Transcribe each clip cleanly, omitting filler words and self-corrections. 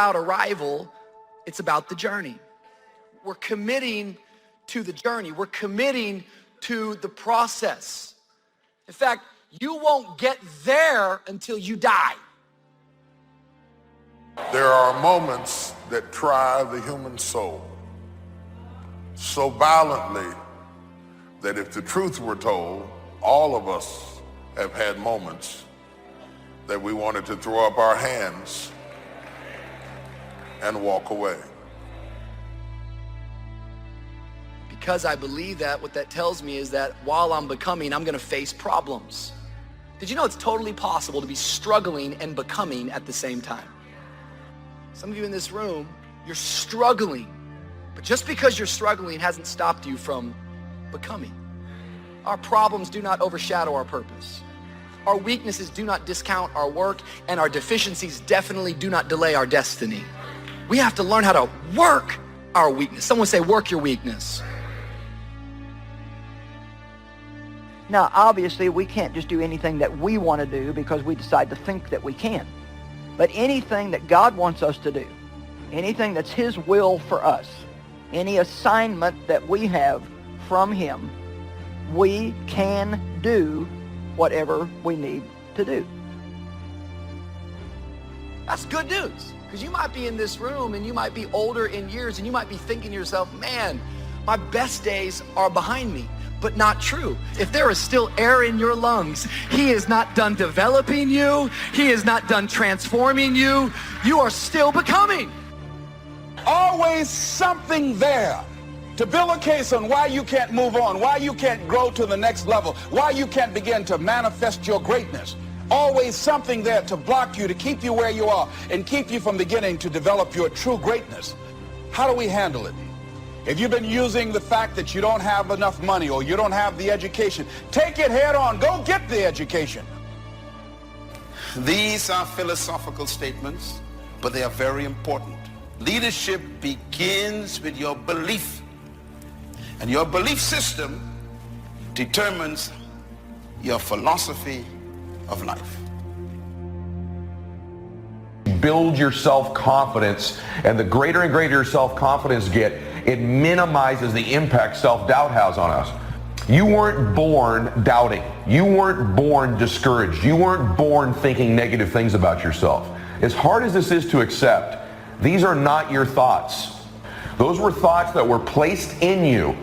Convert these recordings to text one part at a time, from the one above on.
about arrival, it's about the journey. We're committing to the journey. We're committing to the process. In fact, you won't get there until you die. There are moments that try the human soul so violently that if the truth were told, all of us have had moments that we wanted to throw up our hands and walk away. Because I believe that, what that tells me is that while I'm becoming, I'm gonna face problems. Did you know it's totally possible to be struggling and becoming at the same time? Some of you in this room, you're struggling, but just because you're struggling hasn't stopped you from becoming. Our problems do not overshadow our purpose. Our weaknesses do not discount our work, and our deficiencies definitely do not delay our destiny. We have to learn how to work our weakness. Someone say, work your weakness. Now, obviously, we can't just do anything that we want to do because we decide to think that we can. But anything that God wants us to do, anything that's His will for us, any assignment that we have from Him, we can do whatever we need to do. That's good news, because you might be in this room and you might be older in years and you might be thinking to yourself, man, my best days are behind me. But not true. If there is still air in your lungs, He is not done developing you. He is not done transforming you. You are still becoming. Always something there to build a case on why you can't move on, why you can't grow to the next level, why you can't begin to manifest your greatness. Always something there to block you, to keep you where you are, and keep you from beginning to develop your true greatness. How do we handle it? If you've been using the fact that you don't have enough money or you don't have the education, take it head on. Go get the education. These are philosophical statements, but they are very important. Leadership begins with your belief, and your belief system determines your philosophy of life. Build your self-confidence, and the greater and greater your self-confidence get, it minimizes the impact self-doubt has on us. You weren't born doubting. You weren't born discouraged. You weren't born thinking negative things about yourself. As hard as this is to accept, these are not your thoughts. Those were thoughts that were placed in you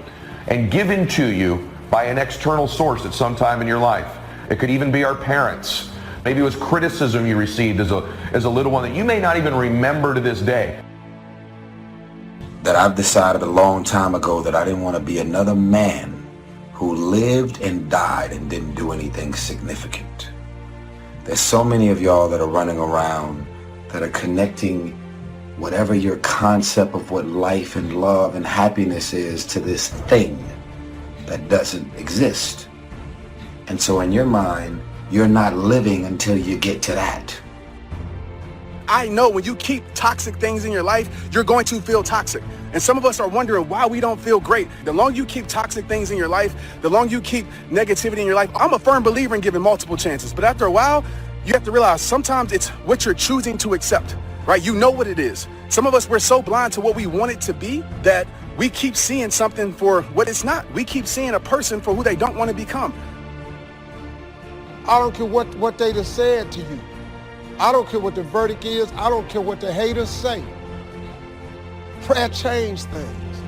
and given to you by an external source at some time in your life. It could even be our parents. Maybe it was criticism you received as a little one that you may not even remember to this day. That I've decided a long time ago that I didn't want to be another man who lived and died and didn't do anything significant. There's so many of y'all that are running around that are connecting whatever your concept of what life and love and happiness is to this thing that doesn't exist. And so in your mind, you're not living until you get to that. I know when you keep toxic things in your life, you're going to feel toxic. And some of us are wondering why we don't feel great. The longer you keep toxic things in your life, the longer you keep negativity in your life. I'm a firm believer in giving multiple chances. But after a while, you have to realize sometimes it's what you're choosing to accept, right? You know what it is. Some of us, we're so blind to what we want it to be that we keep seeing something for what it's not. We keep seeing a person for who they don't want to become. I don't care what they just said to you. I don't care what the verdict is. I don't care what the haters say. Prayer changed things.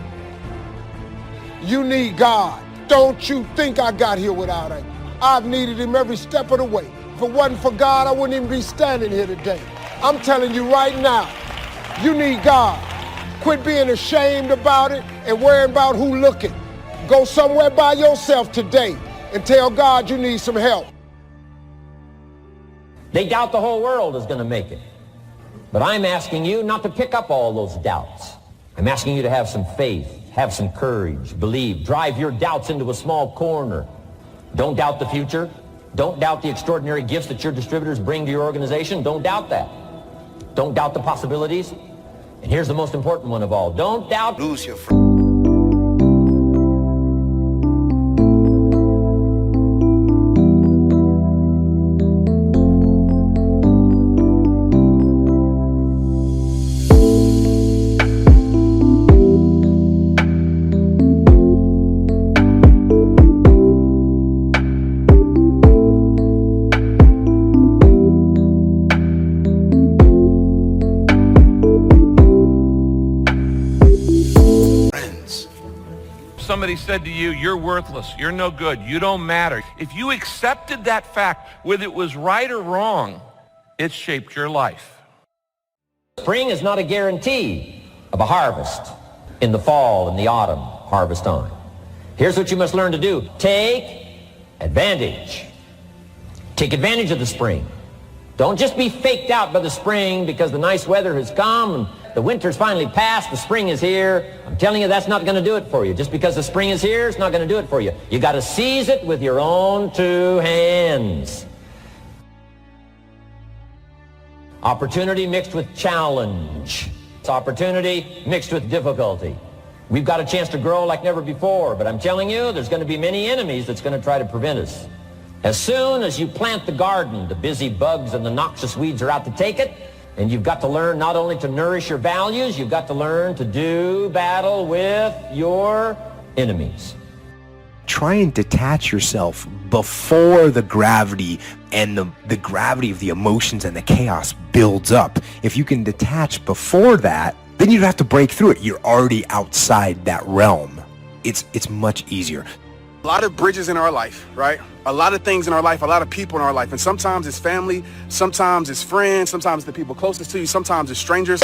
You need God. Don't you think I got here without Him. I've needed Him every step of the way. If it wasn't for God, I wouldn't even be standing here today. I'm telling you right now, you need God. Quit being ashamed about it and worrying about who looking. Go somewhere by yourself today and tell God you need some help. They doubt the whole world is going to make it. But I'm asking you not to pick up all those doubts. I'm asking you to have some faith, have some courage, believe, drive your doubts into a small corner. Don't doubt the future. Don't doubt the extraordinary gifts that your distributors bring to your organization. Don't doubt that. Don't doubt the possibilities. And here's the most important one of all. Don't doubt. Lose your friend. somebody said to you, you're worthless, you're no good, you don't matter. If you accepted that fact, whether it was right or wrong, it shaped your life. Spring is not a guarantee of a harvest in the fall and the autumn harvest time. Here's what you must learn to do. Take advantage. Take advantage of the spring. Don't just be faked out by the spring because the nice weather has come and the winter's finally passed, the spring is here. I'm telling you, that's not going to do it for you. Just because the spring is here, it's not going to do it for you. You got to seize it with your own two hands. Opportunity mixed with challenge. It's opportunity mixed with difficulty. We've got a chance to grow like never before, but I'm telling you, there's going to be many enemies that's going to try to prevent us. As soon as you plant the garden, the busy bugs and the noxious weeds are out to take it, and you've got to learn not only to nourish your values, you've got to learn to do battle with your enemies. Try and detach yourself before the gravity and the gravity of the emotions and the chaos builds up. If you can detach before that, then you don't have to break through it. You're already outside that realm. It's much easier. A lot of bridges in our life, right? A lot of things in our life, a lot of people in our life. And sometimes it's family, sometimes it's friends, sometimes the people closest to you, sometimes it's strangers.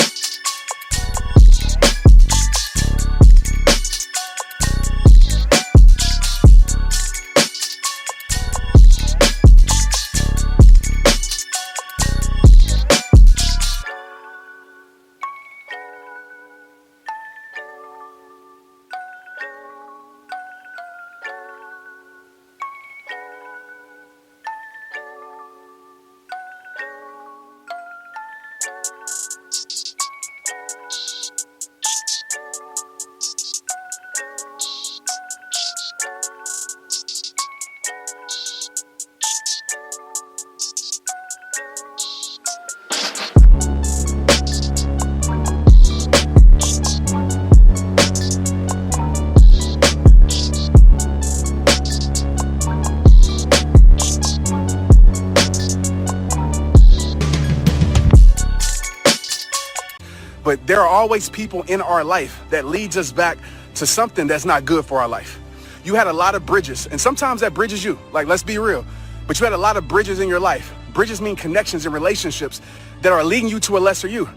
But there are always people in our life that leads us back to something that's not good for our life. You had a lot of bridges, and sometimes that bridges you. Like, let's be real. But you had a lot of bridges in your life. Bridges mean connections and relationships that are leading you to a lesser you.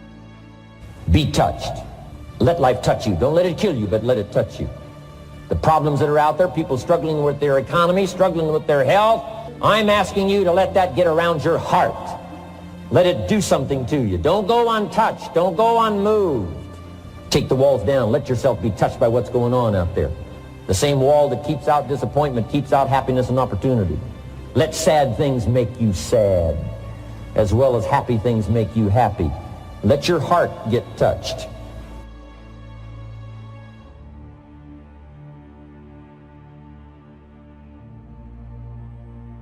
Be touched. Let life touch you. Don't let it kill you, but let it touch you. The problems that are out there, people struggling with their economy, struggling with their health, I'm asking you to let that get around your heart. Let it do something to you. Don't go untouched. Don't go unmoved. Take the walls down. Let yourself be touched by what's going on out there. The same wall that keeps out disappointment keeps out happiness and opportunity. Let sad things make you sad, as well as happy things make you happy. Let your heart get touched.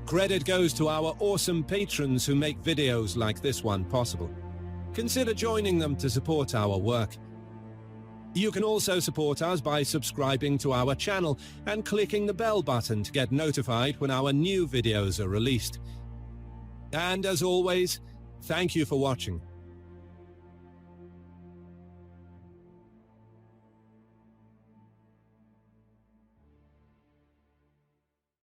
Credit goes to our awesome patrons who make videos like this one possible. Consider joining them to support our work. You can also support us by subscribing to our channel and clicking the bell button to get notified when our new videos are released. And as always, thank you for watching.